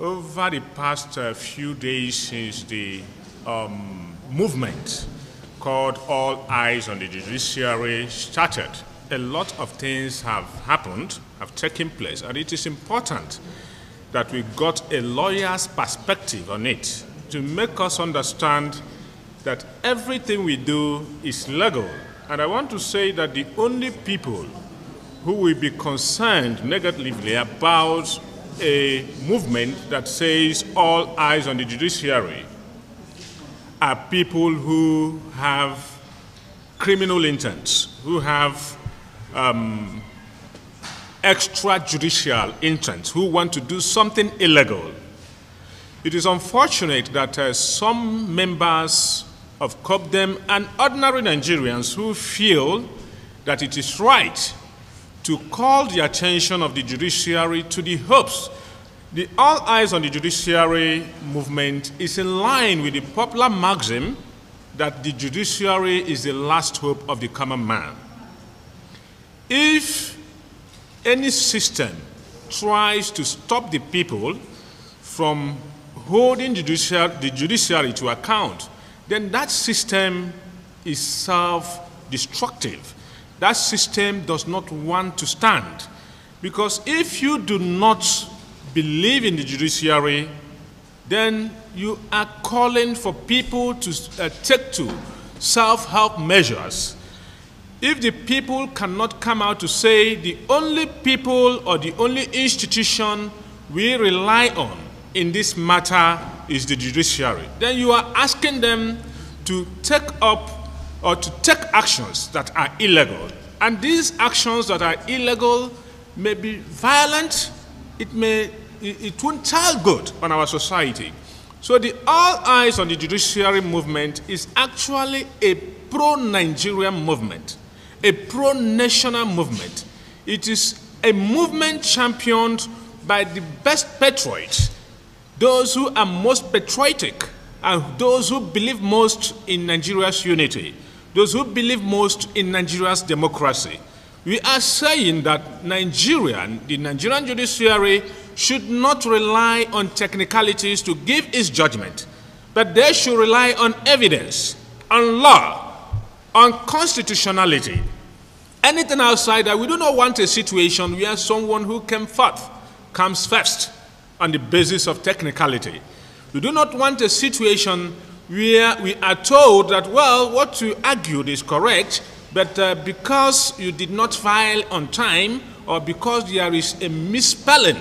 Over the past few days since the movement called All Eyes on the Judiciary started, a lot of things have happened, have taken place, and it is important that we got a lawyer's perspective on it to make us understand that everything we do is legal. And I want to say that the only people who will be concerned negatively about a movement that says all eyes on the judiciary are people who have criminal intents, who have extrajudicial intents, who want to do something illegal. It is unfortunate that some members of COPDEM and ordinary Nigerians who feel that it is right to call the attention of the judiciary to the hopes. The All Eyes on the Judiciary movement is in line with the popular maxim that the judiciary is the last hope of the common man. If any system tries to stop the people from holding the judiciary to account, then that system is self-destructive. That system does not want to stand. Because if you do not believe in the judiciary, then you are calling for people to take to self-help measures. If the people cannot come out to say the only people or the only institution we rely on in this matter is the judiciary, then you are asking them to take up or to take actions that are illegal. And these actions that are illegal may be violent, it won't tell good on our society. So the All Eyes on the Judiciary movement is actually a pro-Nigerian movement, a pro-national movement. It is a movement championed by the best patriots, those who are most patriotic, and those who believe most in Nigeria's unity, those who believe most in Nigeria's democracy. We are saying that the Nigerian judiciary should not rely on technicalities to give its judgment, but they should rely on evidence, on law, on constitutionality. Anything outside that, we do not want a situation where someone who comes first on the basis of technicality. We do not want a situation where we are told that, well, what you argued is correct, but because you did not file on time, or because there is a misspelling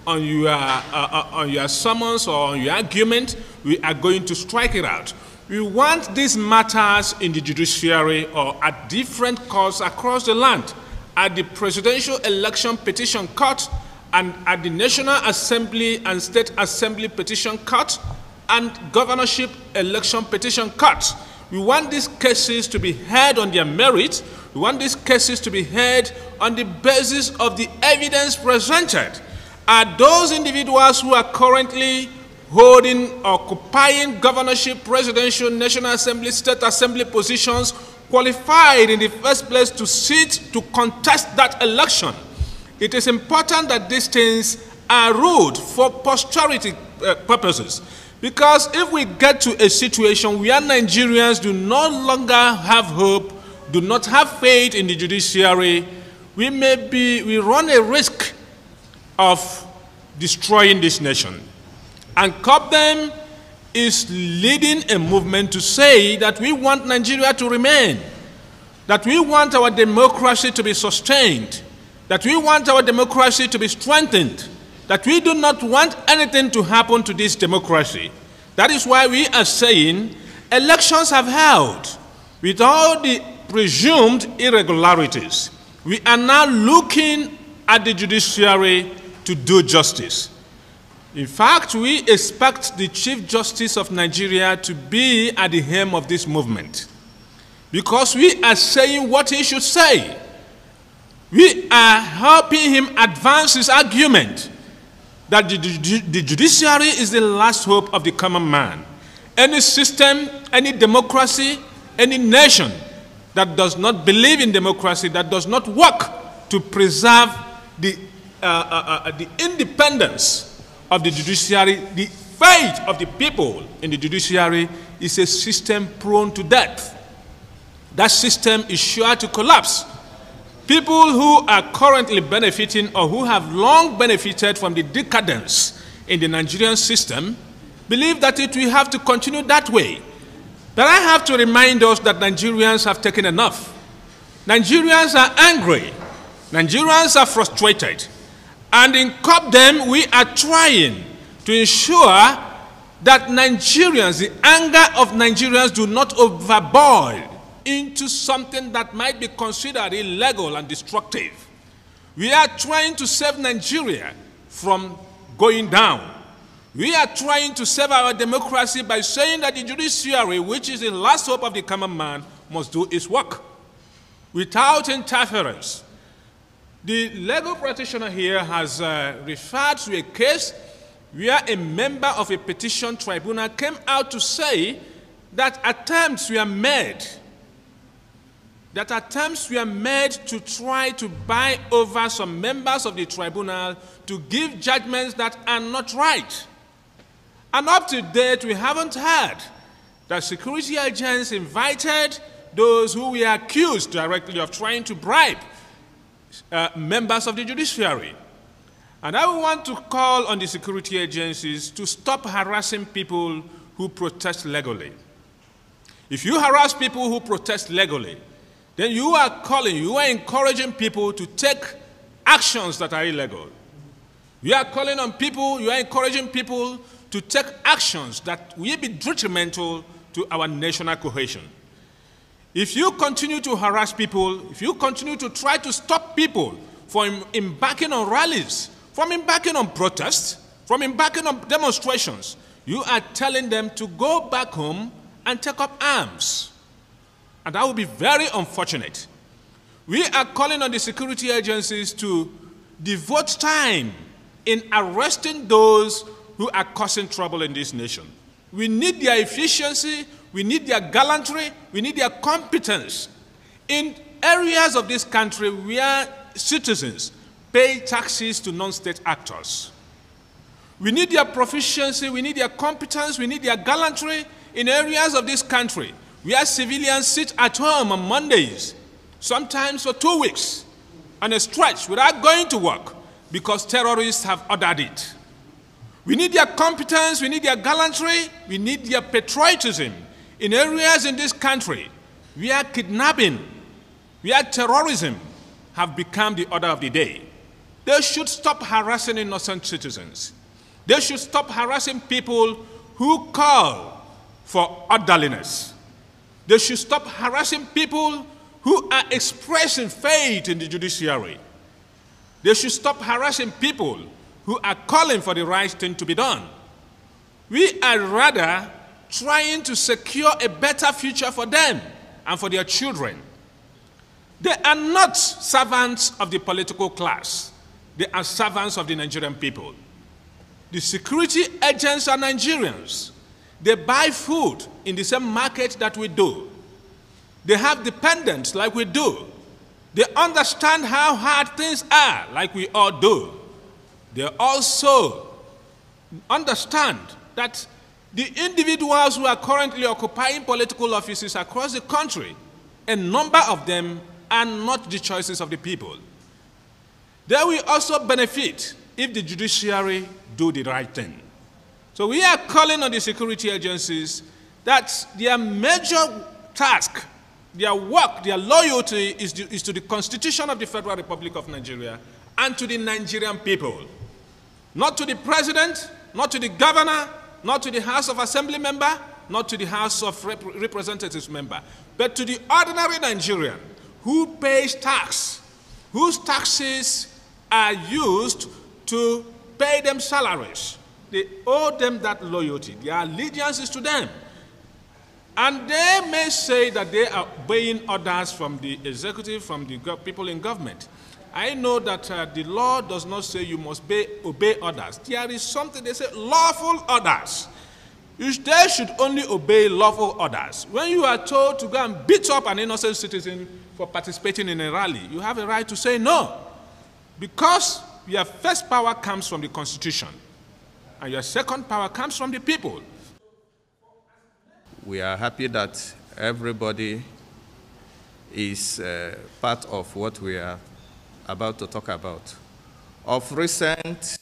on your summons or on your argument, we are going to strike it out. We want these matters in the judiciary or at different courts across the land, at the Presidential Election Petition Court, and at the National Assembly and State Assembly Petition Court, and Governorship Election Petition Court. We want these cases to be heard on their merit. We want these cases to be heard on the basis of the evidence presented. Are those individuals who are currently occupying governorship, presidential, National Assembly, State Assembly positions qualified in the first place to contest that election? It is important that these things are ruled for posterity purposes. Because if we get to a situation where Nigerians do no longer have hope, do not have faith in the judiciary, we run a risk of destroying this nation. And COPDEM is leading a movement to say that we want Nigeria to remain, that we want our democracy to be sustained, that we want our democracy to be strengthened, that we do not want anything to happen to this democracy. That is why we are saying elections have held with all the presumed irregularities. We are now looking at the judiciary to do justice. In fact, we expect the Chief Justice of Nigeria to be at the helm of this movement, because we are saying what he should say. We are helping him advance his argument that the judiciary is the last hope of the common man. Any system, any democracy, any nation that does not believe in democracy, that does not work to preserve the independence of the judiciary, the fate of the people in the judiciary is a system prone to death. That system is sure to collapse. People who are currently benefiting or who have long benefited from the decadence in the Nigerian system believe that it will have to continue that way. But I have to remind us that Nigerians have taken enough. Nigerians are angry. Nigerians are frustrated. And in COPDEM, we are trying to ensure that Nigerians, the anger of Nigerians, do not overboil into something that might be considered illegal and destructive. We are trying to save Nigeria from going down. We are trying to save our democracy by saying that the judiciary, which is the last hope of the common man, must do its work without interference. The legal practitioner here has referred to a case where a member of a petition tribunal came out to say that attempts were made to try to buy over some members of the tribunal to give judgments that are not right. And up to date, we haven't heard that security agents invited those who were accused directly of trying to bribe members of the judiciary. And I want to call on the security agencies to stop harassing people who protest legally. If you harass people who protest legally, then you are encouraging people to take actions that are illegal. You are encouraging people to take actions that will be detrimental to our national cohesion. If you continue to harass people, if you continue to try to stop people from embarking on rallies, from embarking on protests, from embarking on demonstrations, you are telling them to go back home and take up arms. And that would be very unfortunate. We are calling on the security agencies to devote time in arresting those who are causing trouble in this nation. We need their efficiency, we need their gallantry, we need their competence in areas of this country where citizens pay taxes to non-state actors. We need their proficiency, we need their competence, we need their gallantry in areas of this country where civilians sit at home on Mondays, sometimes for 2 weeks, on a stretch without going to work because terrorists have ordered it. We need their competence, we need their gallantry, we need their patriotism in areas in this country where kidnapping, where terrorism have become the order of the day. They should stop harassing innocent citizens. They should stop harassing people who call for orderliness. They should stop harassing people who are expressing faith in the judiciary. They should stop harassing people who are calling for the right thing to be done. We are rather trying to secure a better future for them and for their children. They are not servants of the political class. They are servants of the Nigerian people. The security agents are Nigerians. They buy food in the same market that we do. They have dependents like we do. They understand how hard things are like we all do. They also understand that the individuals who are currently occupying political offices across the country, a number of them are not the choices of the people. They will also benefit if the judiciary do the right thing. So we are calling on the security agencies that their major task, their work, their loyalty is to the Constitution of the Federal Republic of Nigeria and to the Nigerian people. Not to the president, not to the governor, not to the House of Assembly member, not to the House of Representatives member, but to the ordinary Nigerian who pays tax, whose taxes are used to pay them salaries. They owe them that loyalty. Their allegiance is to them. And they may say that they are obeying orders from the executive, from the people in government. I know that the law does not say you must obey orders. There is something they say, lawful orders. They should only obey lawful orders. When you are told to go and beat up an innocent citizen for participating in a rally, you have a right to say no. Because your first power comes from the Constitution. and your second power comes from the people. We are happy that everybody is part of what we are about to talk about. Of recent,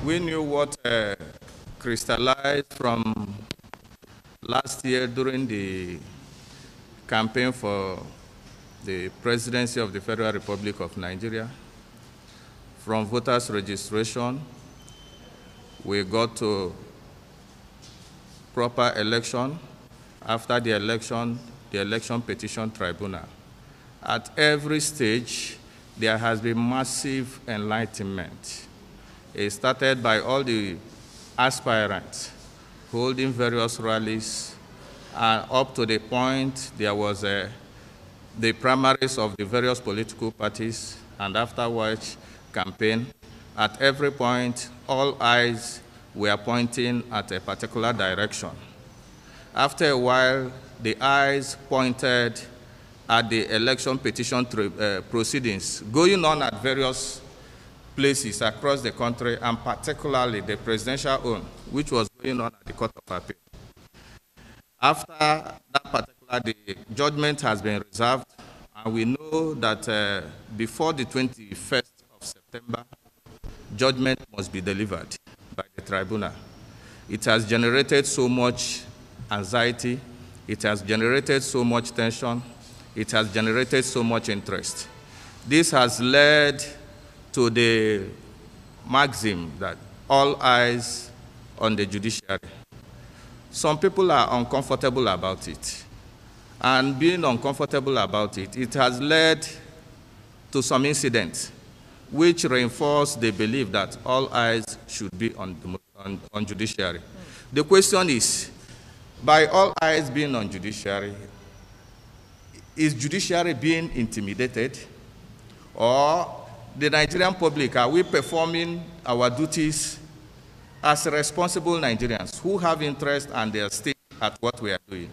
we knew what crystallized from last year during the campaign for the presidency of the Federal Republic of Nigeria. From voters' registration, we got to proper election. After the election petition tribunal. At every stage, there has been massive enlightenment. It started by all the aspirants holding various rallies, and up to the point there was the primaries of the various political parties, and afterwards, campaign. At every point, all eyes were pointing at a particular direction. After a while, the eyes pointed at the election petition proceedings going on at various places across the country, and particularly the presidential own, which was going on at the Court of Appeal. After that particular, the judgment has been reserved, and we know that before the 21st of September, judgment must be delivered by the tribunal. It has generated so much anxiety, it has generated so much tension, it has generated so much interest. This has led to the maxim that all eyes on the judiciary. Some people are uncomfortable about it. And being uncomfortable about it, it has led to some incidents which reinforce the belief that all eyes should be on judiciary. The question is, by all eyes being on judiciary, is judiciary being intimidated? Or the Nigerian public, are we performing our duties as responsible Nigerians who have interest and they are stake at what we are doing?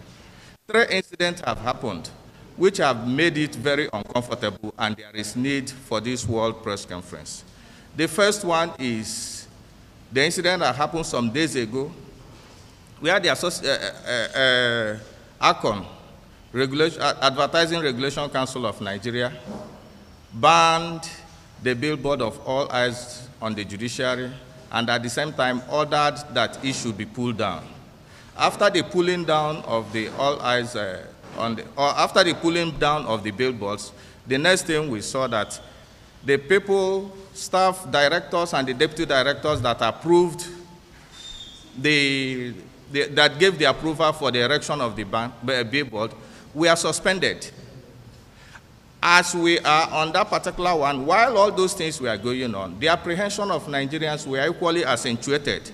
3 incidents have happened which have made it very uncomfortable, and there is need for this World Press Conference. The first one is the incident that happened some days ago, where the ACON, Advertising Regulation Council of Nigeria, banned the billboard of all eyes on the judiciary, and at the same time ordered that it should be pulled down. After the pulling down of the all eyes after the pulling down of the billboards, the next thing we saw that the people, staff, directors, and the deputy directors that approved that gave the approval for the erection of the billboard were suspended. As we are on that particular one, while all those things were going on, the apprehension of Nigerians were equally accentuated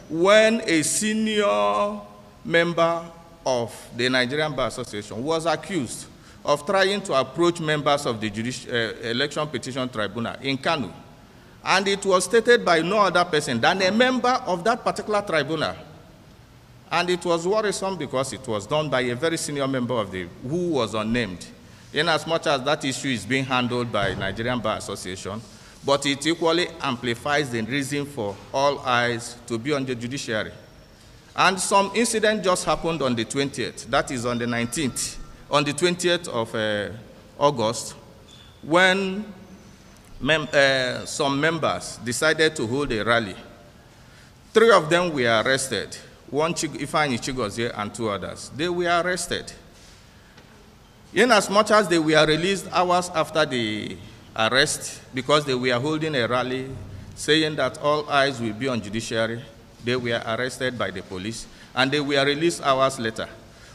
when a senior member of the Nigerian Bar Association was accused of trying to approach members of the Election Petition Tribunal in Kano. And it was stated by no other person than a member of that particular tribunal. And it was worrisome because it was done by a very senior member of who was unnamed, in as much as that issue is being handled by Nigerian Bar Association, but it equally amplifies the reason for all eyes to be on the judiciary. And some incident just happened on the 20th, that is on the 19th, on the 20th of August, when some members decided to hold a rally. 3 of them were arrested, one Ifeanyi Chigozie and 2 others. They were arrested. In as much as they were released hours after the arrest, because they were holding a rally saying that all eyes will be on judiciary, they were arrested by the police, and they were released hours later.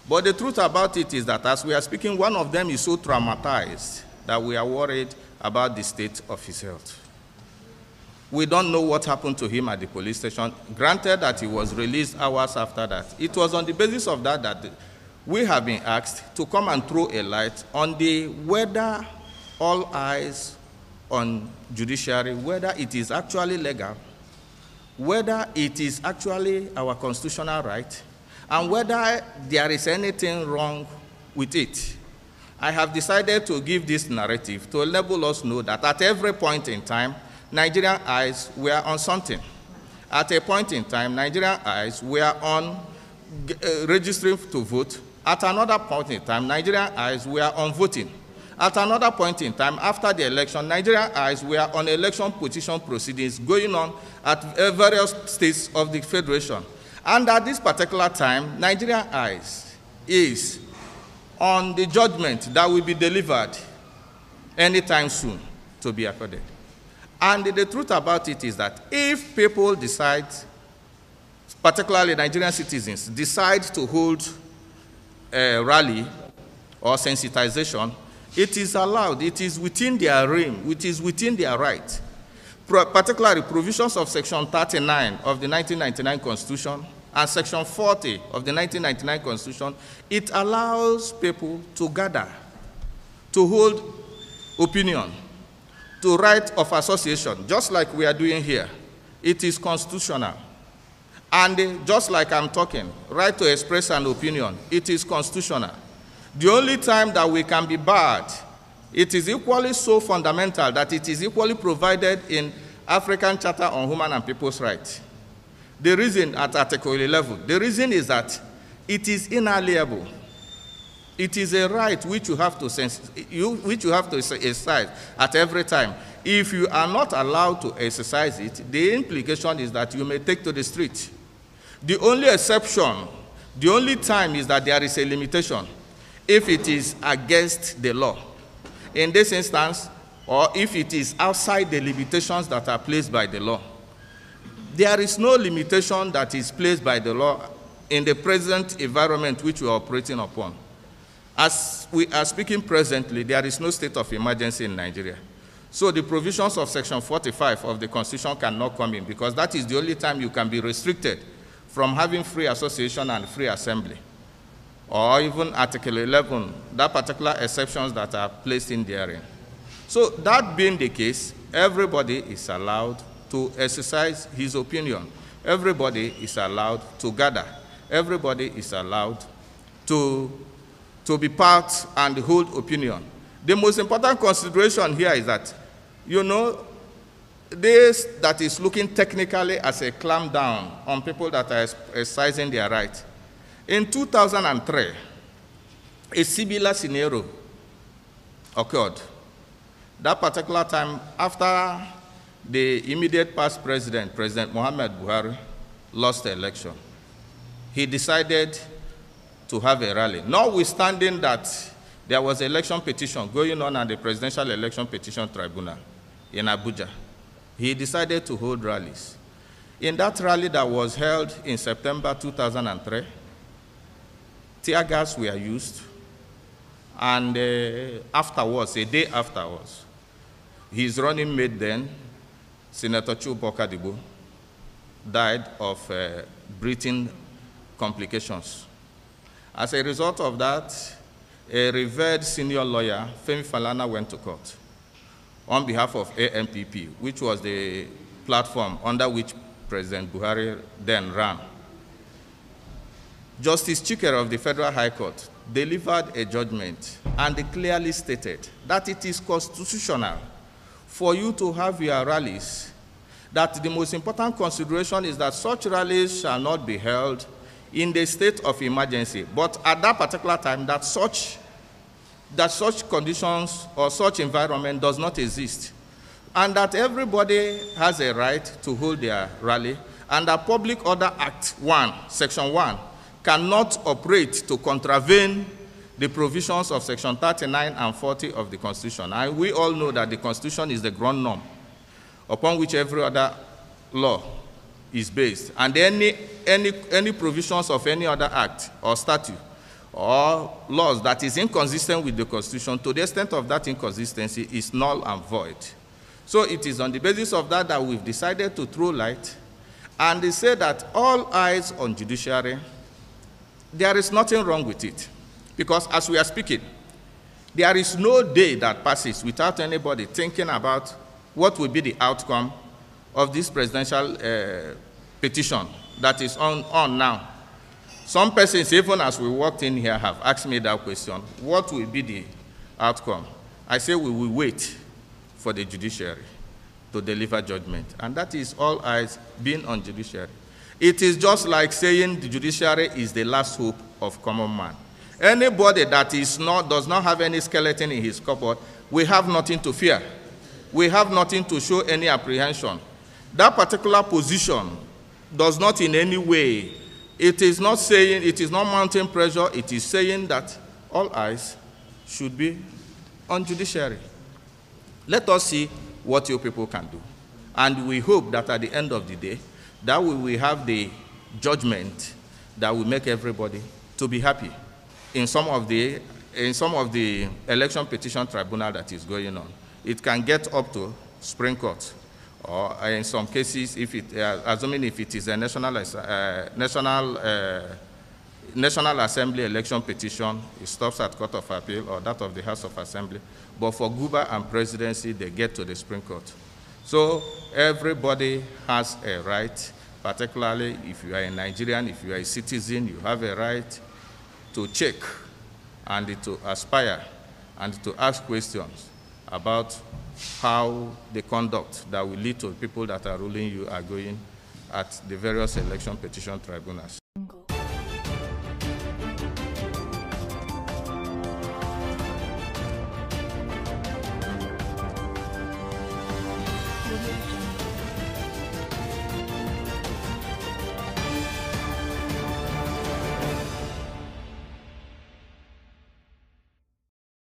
But the truth about it is that as we are speaking, one of them is so traumatized that we are worried about the state of his health. We don't know what happened to him at the police station. Granted that he was released hours after that. It was on the basis of that that we have been asked to come and throw a light on the whether all eyes on judiciary, whether it is actually legal, whether it is actually our constitutional right, and whether there is anything wrong with it. I have decided to give this narrative to enable us know that at every point in time, Nigerian eyes were on something. At a point in time, Nigerian eyes were on registering to vote. At another point in time, Nigerian eyes were on voting. At another point in time, after the election, Nigerian eyes were on election petition proceedings going on at various states of the Federation. And at this particular time, Nigerian eyes is on the judgment that will be delivered anytime soon to be accorded. And the truth about it is that if people decide, particularly Nigerian citizens, decide to hold a rally or sensitization, it is allowed, it is within their realm, it is within their right. Particularly provisions of Section 39 of the 1999 Constitution and Section 40 of the 1999 Constitution, it allows people to gather, to hold opinion, to right of association, just like we are doing here. It is constitutional. And just like I'm talking, right to express an opinion, it is constitutional. The only time that we can be barred, it is equally so fundamental that it is equally provided in African Charter on Human and People's Rights. The reason at Article 11, the reason is that it is inalienable. It is a right which you have to exercise at every time. If you are not allowed to exercise it, the implication is that you may take to the street. The only exception, the only time is that there is a limitation if it is against the law. In this instance, or if it is outside the limitations that are placed by the law. There is no limitation that is placed by the law in the present environment which we are operating upon. As we are speaking presently, there is no state of emergency in Nigeria. So the provisions of Section 45 of the Constitution cannot come in, because that is the only time you can be restricted from having free association and free assembly. Or even Article 11, that particular exceptions that are placed in therein. So that being the case, everybody is allowed to exercise his opinion. Everybody is allowed to gather. Everybody is allowed to be part and hold opinion. The most important consideration here is that, you know, this that is looking technically as a clampdown on people that are exercising their right. In 2003, a similar scenario occurred. That particular time, after the immediate past president, President Muhammad Buhari, lost the election, he decided to have a rally. Notwithstanding that there was an election petition going on at the Presidential Election Petition Tribunal in Abuja, he decided to hold rallies. In that rally that was held in September 2003, tear gas were used, and afterwards, a day afterwards, his running mate then, Senator Chuboka Dibo, died of breathing complications. As a result of that, a revered senior lawyer, Femi Falana, went to court on behalf of AMPP, which was the platform under which President Buhari then ran. Justice Chikere of the Federal High Court delivered a judgment and clearly stated that it is constitutional for you to have your rallies, that the most important consideration is that such rallies shall not be held in the state of emergency, but at that particular time that such conditions or such environment does not exist, and that everybody has a right to hold their rally, and that Public Order Act 1, Section 1, cannot operate to contravene the provisions of Section 39 and 40 of the Constitution. And we all know that the Constitution is the ground norm upon which every other law is based. And any provisions of any other act or statute or laws that is inconsistent with the Constitution, to the extent of that inconsistency, is null and void. So it is on the basis of that that we've decided to throw light, and they say that all eyes on judiciary, there is nothing wrong with it. Because as we are speaking, there is no day that passes without anybody thinking about what will be the outcome of this presidential petition that is on now. Some persons, even as we walked in here, have asked me that question: what will be the outcome? I say we will wait for the judiciary. to deliver judgment. And that is all eyes being on judiciary. It is just like saying the judiciary is the last hope of common man. Anybody that does not have any skeleton in his cupboard, we have nothing to fear. We have nothing to show any apprehension. That particular position does not in any way, it is not saying, it is not mounting pressure, it is saying that all eyes should be on judiciary. Let us see what you people can do. And we hope that at the end of the day, that we will have the judgment that will make everybody to be happy in some of the election petition tribunal that is going on. It can get up to Supreme Court, or in some cases, if it, assuming if it is a National Assembly election petition, it stops at Court of Appeal or that of the House of Assembly. But for Guba and presidency, they get to the Supreme Court. So everybody has a right, particularly if you are a Nigerian, if you are a citizen, you have a right to check and to aspire and to ask questions about how the conduct that will lead to people that are ruling you are going at the various election petition tribunals.